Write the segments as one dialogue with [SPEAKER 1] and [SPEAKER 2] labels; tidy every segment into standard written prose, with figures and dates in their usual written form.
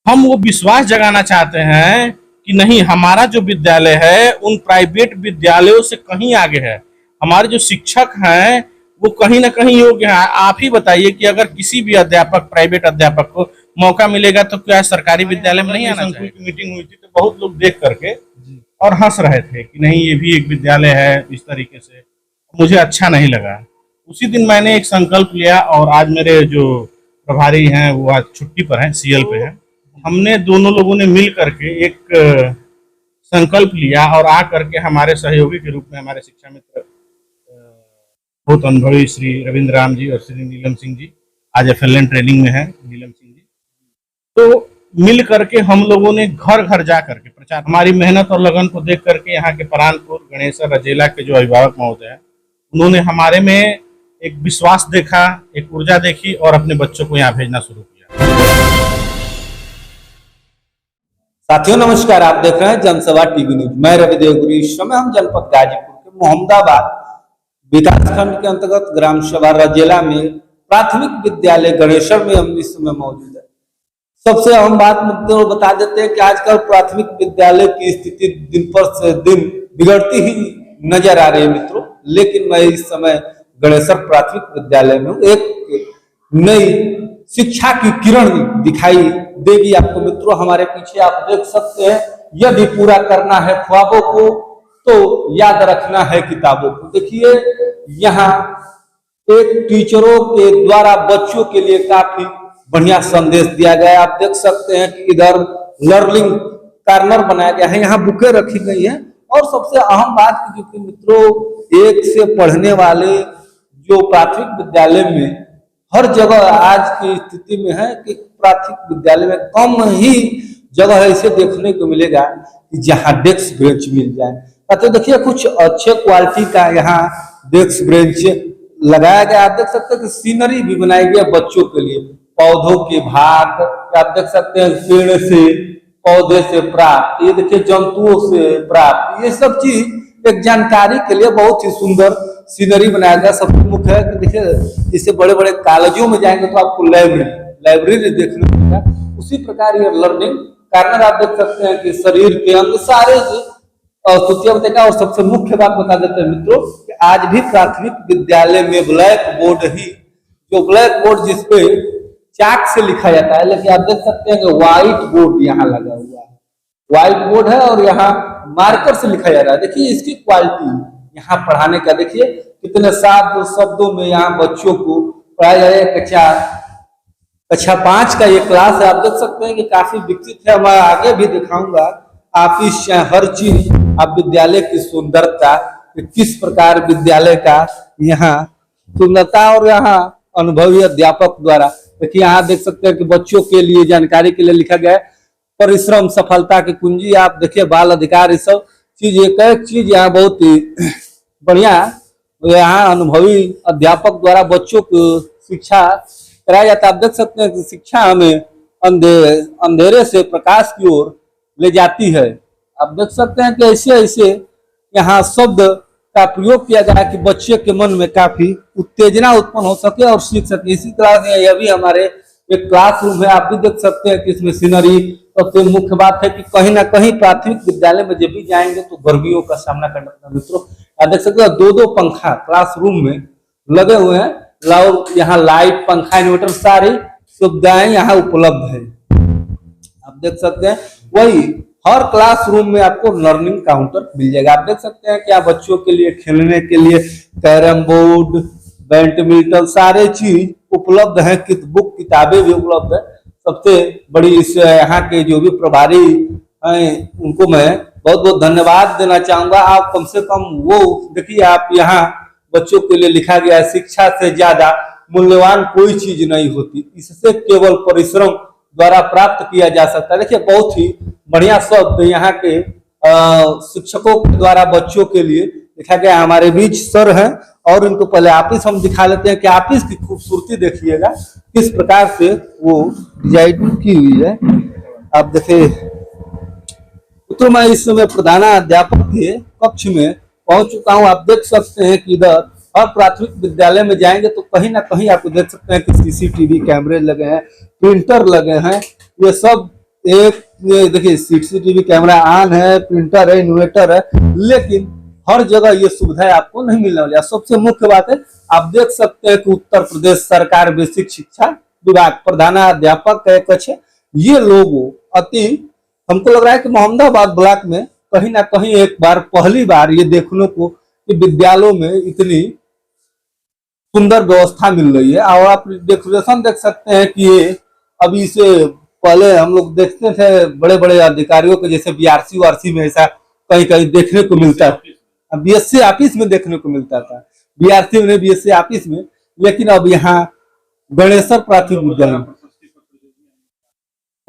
[SPEAKER 1] हम वो विश्वास जगाना चाहते हैं कि नहीं, हमारा जो विद्यालय है उन प्राइवेट विद्यालयों से कहीं आगे है। हमारे जो शिक्षक हैं वो कहीं ना कहीं योग्य हैं। आप ही बताइए कि अगर किसी भी अध्यापक, प्राइवेट अध्यापक को मौका मिलेगा तो क्या सरकारी विद्यालय में नहीं आना चाहिए? की मीटिंग हुई थी तो बहुत लोग देख करके और हंस रहे थे कि नहीं, ये भी एक विद्यालय है इस तरीके से। मुझे अच्छा नहीं लगा। उसी दिन मैंने एक संकल्प लिया और आज मेरे जो प्रभारी हैं वो आज छुट्टी पर हैं, सीएल पे हैं। हमने दोनों लोगों ने मिल करके एक संकल्प लिया और आ करके हमारे सहयोगी के रूप में हमारे शिक्षा मित्र बहुत अनुभवी श्री रविंद्र राम जी और श्री नीलम सिंह जी आज एफएलएन ट्रेनिंग में हैं। नीलम सिंह जी तो मिल करके हम लोगों ने घर घर जा करके प्रचार, हमारी मेहनत और लगन को देख करके यहाँ के परानपुर गणेशर रजेला के जो अभिभावक महोदय हैं उन्होंने हमारे में एक विश्वास देखा, एक ऊर्जा देखी और अपने बच्चों को यहाँ भेजना शुरू किया।
[SPEAKER 2] साथियों नमस्कार, आप देख रहे हैं जनसभा टीवी न्यूज। मैं रवि देवगुरु। इस समय हम जनपद गाजीपुर के मोहम्मदाबाद विकासखंड के अंतर्गत ग्राम सभा रजेला में प्राथमिक विद्यालय गणेशर में हम इस समय मौजूद है। सबसे अहम बात मुद्दे बता देते हैं कि आजकल प्राथमिक विद्यालय की स्थिति दिन पर से दिन बिगड़ती ही नजर आ रही है मित्रों। लेकिन मैं इस समय गणेशर प्राथमिक विद्यालय में एक नई शिक्षा की किरण दिखाई देगी आपको मित्रों। हमारे पीछे आप देख सकते हैं, यदि पूरा करना है ख्वाबों को तो याद रखना है किताबों को। देखिए यहाँ एक टीचरों के द्वारा बच्चों के लिए काफी बढ़िया संदेश दिया गया है। आप देख सकते हैं कि इधर लर्निंग कॉर्नर बनाया गया है, यहाँ बुकें रखी गई हैं। और सबसे अहम बात क्योंकि मित्रों एक से पढ़ने वाले जो प्राथमिक विद्यालय में हर जगह आज की स्थिति में है कि प्राथमिक विद्यालय में कम ही जगह ऐसे देखने को मिलेगा कि जहां डेस्क बेंच मिल जाए। तो देखिए कुछ अच्छे क्वालिटी का यहाँ डेस्क बेंच लगाया गया। आप देख सकते हैं कि सीनरी भी बनाई गई है बच्चों के लिए। पौधों के भाग आप देख सकते हैं, पेड़ से, पौधे से प्राप्त, ये देखिए जंतुओं से प्राप्त, ये सब चीज एक जानकारी के लिए बहुत ही सुंदर सीनरी बनाया गया। सबसे मुख्य है कि देखिए इससे बड़े बड़े कॉलेजों में जाएंगे तो आपको लाइब्रेरी देखने को मिलेगा। उसी प्रकार ये लर्निंग कॉर्नर आप देख सकते हैं कि शरीर के अंग सारे स्तुतियां बताएगा। और सबसे मुख्य बात बता देते हैं मित्रों कि आज भी प्राथमिक विद्यालय में ब्लैक बोर्ड ही, जो ब्लैक बोर्ड जिसपे चाक से लिखा जाता है, लेकिन आप देख सकते हैं कि व्हाइट बोर्ड यहाँ लगा हुआ है। व्हाइट बोर्ड है और यहाँ मार्कर से लिखा जा रहा है। देखिए इसकी क्वालिटी यहाँ पढ़ाने का, देखिए कितने साफ शब्दों में यहाँ बच्चों को पढ़ाया जा रहा है। कक्षा 5 का ये क्लास है। आप देख सकते हैं कि काफी विकसित है। मैं आगे भी दिखाऊंगा आप इस हर चीज, आप विद्यालय की सुंदरता, किस प्रकार विद्यालय का यहाँ सुंदरता और यहाँ अनुभवी अध्यापक द्वारा, देखिए यहाँ देख सकते हैं कि बच्चों के लिए जानकारी के लिए लिखा गया है परिश्रम सफलता की कुंजी। आप देखिए बाल अधिकार, ये सब चीज एक एक चीज यहाँ बहुत ही बढ़िया यहाँ अनुभवी अध्यापक द्वारा बच्चों को शिक्षा कराया जाता है। आप देख सकते हैं कि शिक्षा हमें अंधेरे से प्रकाश की ओर ले जाती है। आप देख सकते हैं कि ऐसे ऐसे यहाँ शब्द का प्रयोग किया गया कि बच्चे के मन में काफी उत्तेजना उत्पन्न हो सके और सीख सके। इसी तरह से यह भी हमारे एक क्लासरूम है। आप भी देख सकते हैं कि इसमें सीनरी। सबसे मुख्य बात है कि कहीं ना कहीं प्राथमिक विद्यालय में जब भी जाएंगे तो गर्मियों का सामना करना पड़ता है मित्रों। आप देख सकते हैं 2-2 पंखा क्लासरूम में लगे हुए हैं। यहाँ लाइट, पंखा, इन्वर्टर सारी सुविधाएं यहाँ उपलब्ध है। आप देख सकते हैं वही हर क्लासरूम में आपको लर्निंग काउंटर मिल जाएगा। आप देख सकते हैं कि बच्चों के लिए खेलने के लिए कैरम बोर्ड, बैडमिंटन सारे चीज उपलब्ध है। बुक किताबें भी उपलब्ध है। सबसे बड़ी इस यहाँ के जो भी प्रभारी हैं उनको मैं बहुत बहुत धन्यवाद देना चाहूंगा। आप कम से कम वो देखिए, आप यहाँ बच्चों के लिए लिखा गया है शिक्षा से ज्यादा मूल्यवान कोई चीज नहीं होती, इससे केवल परिश्रम द्वारा प्राप्त किया जा सकता है। देखिए बहुत ही बढ़िया शब्द यहाँ के शिक्षकों के द्वारा बच्चों के लिए लिखा गया। हमारे बीच सर हैं और इनको पहले ऑफिस हम दिखा लेते हैं कि ऑफिस की खूबसूरती देखिएगा किस प्रकार से वो डिजाइन की हुई है। आप देखिए तो मैं इस समय प्रधानाध्यापक के कक्ष में पहुंच चुका हूं। आप देख सकते हैं कि इधर और प्राथमिक विद्यालय में जाएंगे तो कहीं ना कहीं आपको देख सकते हैं कि सीसीटीवी कैमरे लगे हैं, प्रिंटर लगे हैं। ये सब एक ये देखिए सीसीटीवी कैमरा ऑन है, प्रिंटर है, इन्वर्टर है, लेकिन हर जगह ये सुविधाएं आपको नहीं मिलने वाली है। सबसे मुख्य बात है, आप देख सकते हैं कि उत्तर प्रदेश सरकार बेसिक शिक्षा विभाग प्रधानाध्यापक का एक है, ये लोगों अति, हमको लग रहा है कि मोहम्मदाबाद ब्लॉक में कहीं ना कहीं एक बार पहली बार ये देखने को कि विद्यालयों में इतनी सुंदर व्यवस्था मिल रही है। और आप डेकोरेशन देख सकते हैं कि ये अभी से पहले हम लोग देखते थे बड़े बड़े अधिकारियों के, जैसे बीआरसी वारसी में ऐसा कहीं कहीं देखने को मिलता है, बीएससी ऑफिस में देखने को मिलता था, बीआरसी में बीएससी ऑफिस में, लेकिन अब यहाँ गणेश्वर प्राथमिक विद्यालय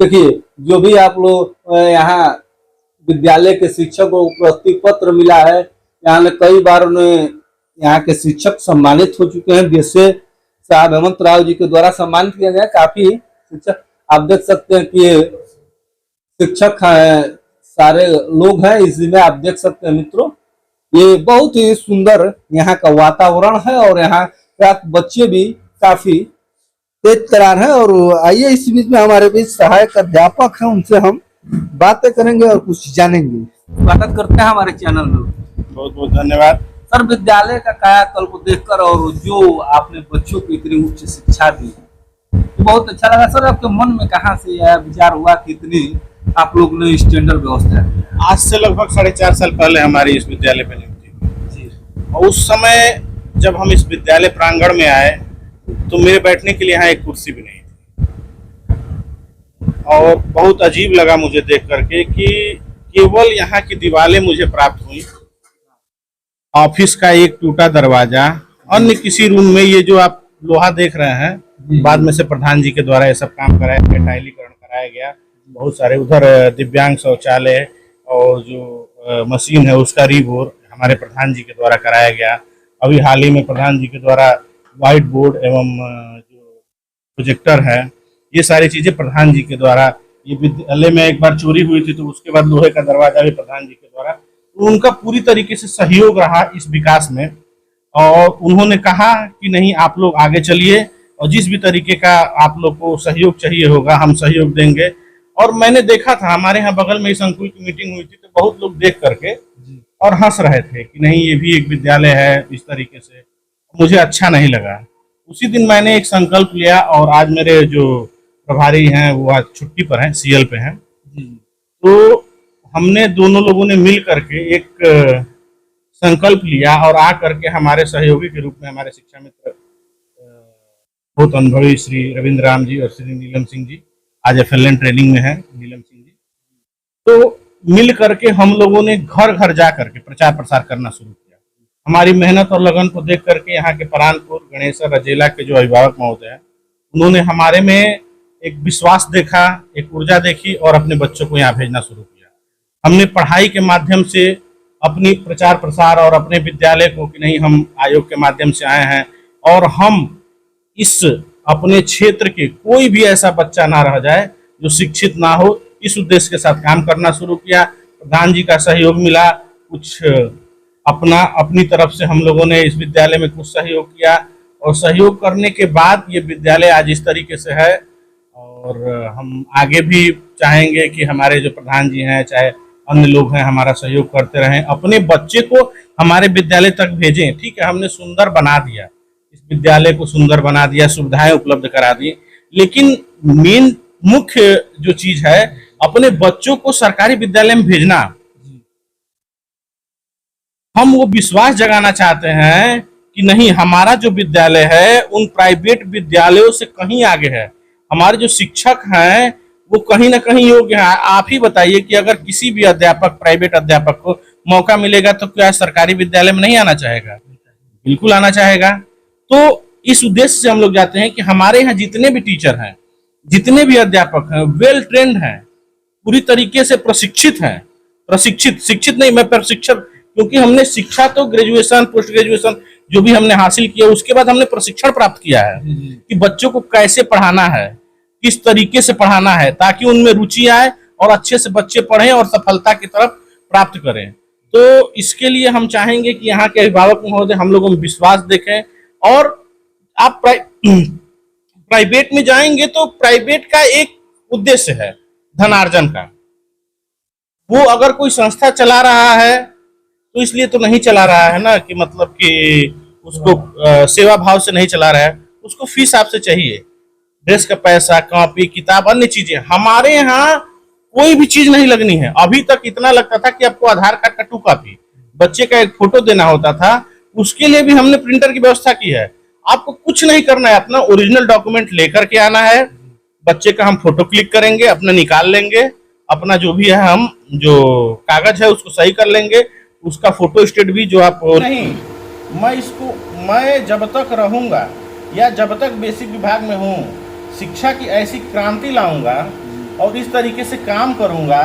[SPEAKER 2] देखिए, जो भी आप लोग यहाँ विद्यालय के शिक्षक को प्रशस्ति पत्र मिला है, यहाँ ने कई बार उन्हें यहाँ के शिक्षक सम्मानित हो चुके हैं। बीएसए साहब हेमंत राव जी के द्वारा सम्मानित किया गया काफी शिक्षक, आप देख सकते हैं कि शिक्षक सारे लोग हैं इसमें, आप देख सकते हैं मित्रों, ये बहुत ही सुंदर यहाँ का वातावरण है और यहाँ का बच्चे भी काफी तेज तरार है। और आइए इस बीच में हमारे बीच सहायक अध्यापक हैं, उनसे हम बातें करेंगे और कुछ जानेंगे। स्वागत करते हैं हमारे चैनल में।
[SPEAKER 1] बहुत बहुत धन्यवाद
[SPEAKER 2] सर, विद्यालय का कायाकल्प देखकर और जो आपने बच्चों को इतनी उच्च शिक्षा दी तो बहुत अच्छा लगा। सर, आपके मन में कहाँ से यह विचार हुआ कि इतनी आप लोग ने स्टैंडर्ड व्यवस्था दी?
[SPEAKER 1] आज से लगभग 4.5 साल पहले हमारी इस विद्यालय पर नियुक्ति हुई और उस समय जब हम इस विद्यालय प्रांगण में आए तो मेरे बैठने के लिए यहाँ एक कुर्सी भी नहीं थी और बहुत अजीब लगा मुझे देख करके कि केवल यहाँ की दीवारें मुझे प्राप्त हुई, ऑफिस का एक टूटा दरवाजा, अन्य किसी रूम में ये जो आप लोहा देख रहे हैं, बाद में से प्रधान जी के द्वारा ये सब काम कराया गया, टाइलीकरण कराया गया, बहुत सारे उधर दिव्यांग शौचालय और जो मशीन है उसका रीबोर हमारे प्रधान जी के द्वारा कराया गया। अभी हाल ही में प्रधान जी के द्वारा व्हाइट बोर्ड एवं जो प्रोजेक्टर है, ये सारी चीजें प्रधान जी के द्वारा, ये विद्यालय में एक बार चोरी हुई थी तो उसके बाद लोहे का दरवाजा भी प्रधान जी के द्वारा, तो उनका पूरी तरीके से सहयोग रहा इस विकास में। और उन्होंने कहा कि नहीं, आप लोग आगे चलिए और जिस भी तरीके का आप लोग को सहयोग चाहिए होगा हम सहयोग देंगे। और मैंने देखा था हमारे यहाँ बगल में इस संकुल की मीटिंग हुई थी तो बहुत लोग देख करके और हंस रहे थे कि नहीं ये भी एक विद्यालय है इस तरीके से, मुझे अच्छा नहीं लगा। उसी दिन मैंने एक संकल्प लिया और आज मेरे जो प्रभारी हैं वो आज छुट्टी पर हैं, सीएल पे हैं, तो हमने दोनों लोगों ने मिल करके एक संकल्प लिया और आ करके हमारे सहयोगी के रूप में हमारे शिक्षा मित्र बहुत अनुभवी श्री रविंद्र राम जी और श्री नीलम सिंह जी, आज FLN ट्रेनिंग में है नीलम सिंह जी, तो मिल करके हम लोगों ने घर घर जा करके प्रचार प्रसार करना शुरू किया। हमारी मेहनत और लगन को देख करके यहाँ के परानपुर गणेश्वर रजेला के जो अभिभावक महोदय हैं उन्होंने हमारे में एक विश्वास देखा, एक ऊर्जा देखी और अपने बच्चों को यहाँ भेजना शुरू किया। हमने पढ़ाई के माध्यम से अपनी प्रचार प्रसार और अपने विद्यालय को कि नहीं हम आयोग के माध्यम से आए हैं और हम इस अपने क्षेत्र के कोई भी ऐसा बच्चा ना रह जाए जो शिक्षित ना हो, इस उद्देश्य के साथ काम करना शुरू किया। प्रधान जी का सहयोग मिला, कुछ अपनी तरफ से हम लोगों ने इस विद्यालय में कुछ सहयोग किया और सहयोग करने के बाद ये विद्यालय आज इस तरीके से है। और हम आगे भी चाहेंगे कि हमारे जो प्रधान जी हैं चाहे अन्य लोग हैं हमारा सहयोग करते रहें, अपने बच्चे को हमारे विद्यालय तक भेजें। ठीक है, हमने सुंदर बना दिया, इस विद्यालय को सुंदर बना दिया, सुविधाएं उपलब्ध करा दी, लेकिन मेन मुख्य जो चीज है अपने बच्चों को सरकारी विद्यालय में भेजना। हम वो विश्वास जगाना चाहते हैं कि नहीं, हमारा जो विद्यालय है उन प्राइवेट विद्यालयों से कहीं आगे है। हमारे जो शिक्षक हैं वो कहीं ना कहीं योग्य है। आप ही बताइए कि अगर किसी भी अध्यापक, प्राइवेट अध्यापक को मौका मिलेगा तो क्या सरकारी विद्यालय में नहीं आना चाहेगा? बिल्कुल आना चाहेगा। तो इस उद्देश्य से हम लोग जाते हैं कि हमारे यहाँ जितने भी टीचर हैं, जितने भी अध्यापक हैं, वेल ट्रेंड हैं, पूरी तरीके से प्रशिक्षित हैं। शिक्षित नहीं, मैं प्रशिक्षक, क्योंकि हमने शिक्षा तो ग्रेजुएशन, पोस्ट ग्रेजुएशन जो भी हमने हासिल किया उसके बाद हमने प्रशिक्षण प्राप्त किया है कि बच्चों को कैसे पढ़ाना है, किस तरीके से पढ़ाना है, ताकि उनमें रुचि आए और अच्छे से बच्चे पढ़ें और सफलता की तरफ प्राप्त करें। तो इसके लिए हम चाहेंगे कि यहाँ के अभिभावक महोदय हम लोगों में विश्वास देखें। और आप प्राइवेट में जाएंगे तो प्राइवेट का एक उद्देश्य है, धनार्जन का। वो अगर कोई संस्था चला रहा है तो इसलिए तो नहीं चला रहा है ना कि मतलब कि उसको सेवा भाव से नहीं चला रहा है, उसको फीस आपसे चाहिए, ड्रेस का पैसा, कॉपी किताब, अन्य चीजें। हमारे यहाँ कोई भी चीज नहीं लगनी है। अभी तक इतना लगता था कि आपको आधार कार्ड का 2 कॉपी, बच्चे का एक फोटो देना होता था, उसके लिए भी हमने प्रिंटर की व्यवस्था की है। आपको कुछ नहीं करना है, अपना ओरिजिनल डॉक्यूमेंट लेकर के आना है, बच्चे का हम फोटो क्लिक करेंगे, अपना निकाल लेंगे, अपना जो भी है हम जो कागज है उसको सही कर लेंगे, उसका फोटो स्टेट भी जो आप नहीं। मैं जब तक रहूंगा या जब तक बेसिक विभाग में हूँ, शिक्षा की ऐसी क्रांति लाऊंगा और इस तरीके से काम करूंगा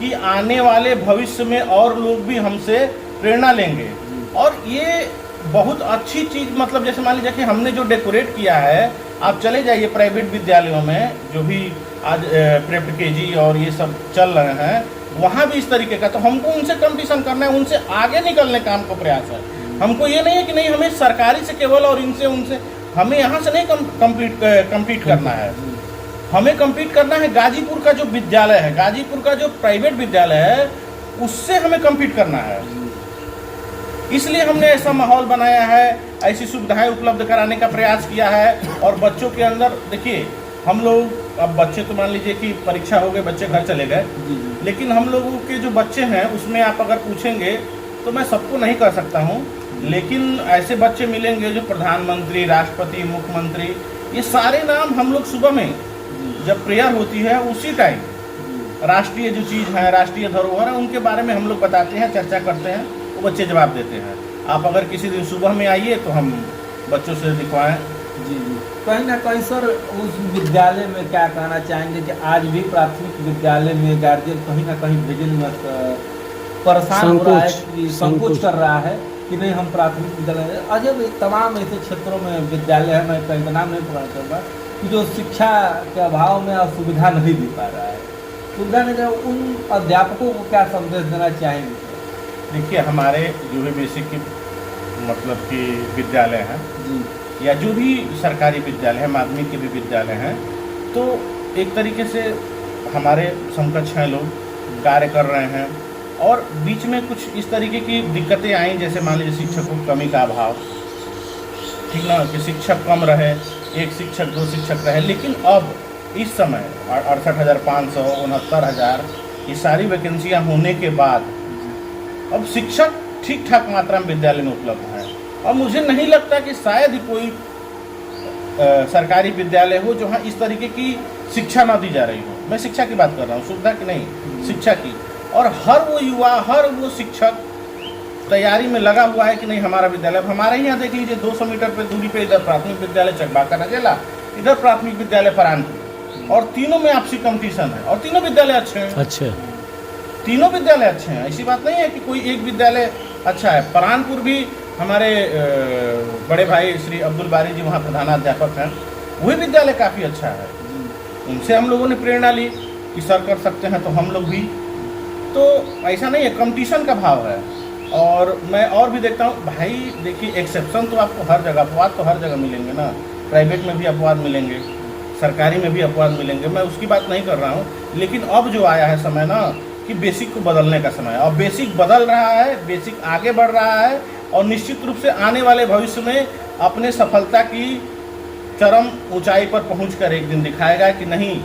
[SPEAKER 1] कि आने वाले भविष्य में और लोग भी हमसे प्रेरणा लेंगे। और ये बहुत अच्छी चीज, मतलब जैसे मान लीजिए कि हमने जो डेकोरेट किया है, आप चले जाइए प्राइवेट विद्यालयों में जो भी आज प्रेप केजी और ये सब चल रहे हैं, वहाँ भी इस तरीके का। तो हमको उनसे कंपटीशन करना है, उनसे आगे निकलने का हमको प्रयास है। हमको ये नहीं है कि नहीं हमें सरकारी से केवल और इनसे उनसे, हमें यहाँ से नहीं कम्पीट करना है। हमें कम्पीट करना है गाजीपुर का जो विद्यालय है, गाजीपुर का जो प्राइवेट विद्यालय है, उससे हमें कम्पीट करना है। इसलिए हमने ऐसा माहौल बनाया है, ऐसी सुविधाएं उपलब्ध कराने का प्रयास किया है। और बच्चों के अंदर देखिए, हम लोग अब बच्चे तो मान लीजिए कि परीक्षा हो गई, बच्चे घर चले गए, लेकिन हम लोगों के जो बच्चे हैं उसमें आप अगर पूछेंगे तो मैं सबको नहीं कर सकता हूँ, लेकिन ऐसे बच्चे मिलेंगे जो प्रधानमंत्री, राष्ट्रपति, मुख्यमंत्री, ये सारे नाम हम लोग सुबह में जब प्रेयर होती है उसी टाइम राष्ट्रीय जो चीज़ है, राष्ट्रीय धरोहर है, उनके बारे में हम लोग बताते हैं, चर्चा करते हैं, वो बच्चे जवाब देते हैं। आप अगर किसी दिन सुबह में आइए तो हम बच्चों से दिखवाएं।
[SPEAKER 2] जी जी, कहीं ना कहीं सर उस विद्यालय में क्या कहना चाहेंगे कि आज भी प्राथमिक विद्यालय में गार्जियन कहीं ना कहीं भेजने में परेशान हो रहा है, कि संकोच कर रहा है कि नहीं हम प्राथमिक विद्यालय, अजय तमाम ऐसे क्षेत्रों में विद्यालय है, मैं कहीं का नाम नहीं पकड़ सकता, कि जो शिक्षा के अभाव में सुविधा नहीं दे पा रहा है, सुविधा नहीं दे, उन अध्यापकों को क्या संदेश देना चाहेंगे?
[SPEAKER 1] देखिए, हमारे जो भी बेसिक की मतलब कि विद्यालय हैं जी, या जो भी सरकारी विद्यालय है, माध्यमिक के भी विद्यालय हैं, तो एक तरीके से हमारे समकक्ष हैं, लोग कार्य कर रहे हैं। और बीच में कुछ इस तरीके की दिक्कतें आई, जैसे मान लीजिए शिक्षकों की कमी का अभाव, ठीक ना, कि शिक्षक कम रहे, 1 शिक्षक 2 शिक्षक रहे। लेकिन अब इस समय 68,500, 69,000 ये सारी वैकेंसियाँ होने के बाद अब शिक्षक ठीक ठाक मात्रा में विद्यालय में उपलब्ध है। और मुझे नहीं लगता कि शायद ही कोई सरकारी विद्यालय हो जहाँ इस तरीके की शिक्षा ना दी जा रही हो। मैं शिक्षा की बात कर रहा हूँ, सुविधा की नहीं, शिक्षा की। और हर वो युवा, हर वो शिक्षक तैयारी में लगा हुआ है कि नहीं हमारा विद्यालय। हमारे यहाँ देख लीजिए 200 मीटर पे दूरी पे इधर प्राथमिक विद्यालय चकबाका नजेला, इधर प्राथमिक विद्यालय परानपुर, और तीनों में आपसी कंपटीशन है और तीनों विद्यालय अच्छे हैं। अच्छा, तीनों विद्यालय अच्छे हैं, ऐसी बात नहीं है कि कोई एक विद्यालय अच्छा है। परानपुर भी हमारे बड़े भाई श्री अब्दुल बारी जी वहाँ प्रधानाध्यापक हैं, वही विद्यालय काफ़ी अच्छा है। उनसे हम लोगों ने प्रेरणा ली कि सर कर सकते हैं तो हम लोग भी। तो ऐसा नहीं है, कंपटीशन का भाव है। और मैं और भी देखता हूँ भाई, देखिए एक्सेप्शन तो आपको हर जगह, अपवाद तो हर जगह मिलेंगे ना, प्राइवेट में भी अपवाद मिलेंगे, सरकारी में भी अपवाद मिलेंगे, मैं उसकी बात नहीं कर रहा हूँ। लेकिन अब जो आया है समय ना कि बेसिक को बदलने का समय है, और बेसिक बदल रहा है, बेसिक आगे बढ़ रहा है, और निश्चित रूप से आने वाले भविष्य में अपने सफलता की चरम ऊंचाई पर पहुंचकर एक दिन दिखाएगा कि नहीं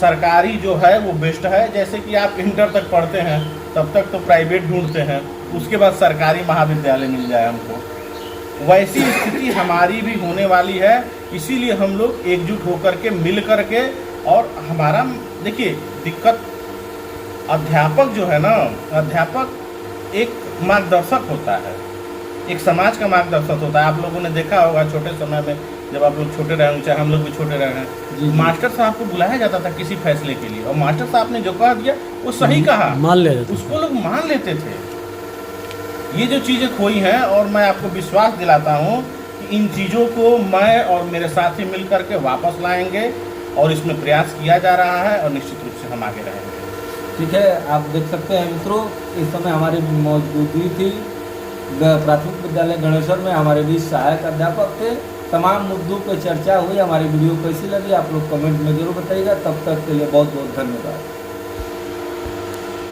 [SPEAKER 1] सरकारी जो है वो बेस्ट है। जैसे कि आप इंटर तक पढ़ते हैं तब तक तो प्राइवेट ढूंढते हैं, उसके बाद सरकारी महाविद्यालय मिल जाए हमको, वैसी स्थिति हमारी भी होने वाली है। इसीलिए हम लोग एकजुट होकर के, मिल कर के, और हमारा देखिए दिक्कत, अध्यापक जो है ना, अध्यापक एक मार्गदर्शक होता है, एक समाज का मार्गदर्शक होता है। आप लोगों ने देखा होगा छोटे समय में, जब आप लोग छोटे रहे, चाहे हम लोग भी छोटे रहे हैं, मास्टर साहब को बुलाया जाता था किसी फैसले के लिए, और मास्टर साहब ने जो कह दिया वो सही कहा,
[SPEAKER 3] मान ले जाते,
[SPEAKER 1] उसको लोग मान लेते थे। ये जो चीज़ें खोई हैं, और मैं आपको विश्वास दिलाता हूँ कि इन चीज़ों को मैं और मेरे साथी मिल करके वापस लाएंगे, और इसमें प्रयास किया जा रहा है, और निश्चित रूप से हम आगे रहेंगे।
[SPEAKER 2] ठीक है, आप देख सकते हैं मित्रों, इस समय हमारी मौजूदगी थी प्राथमिक विद्यालय गणेश्वर में, हमारे बीच सहायक अध्यापक थे तमाम मुद्दों पर चर्चा हुई। हमारी वीडियो कैसी लगी आप लोग कमेंट में जरूर बताइएगा। तब तक के लिए बहुत बहुत धन्यवाद।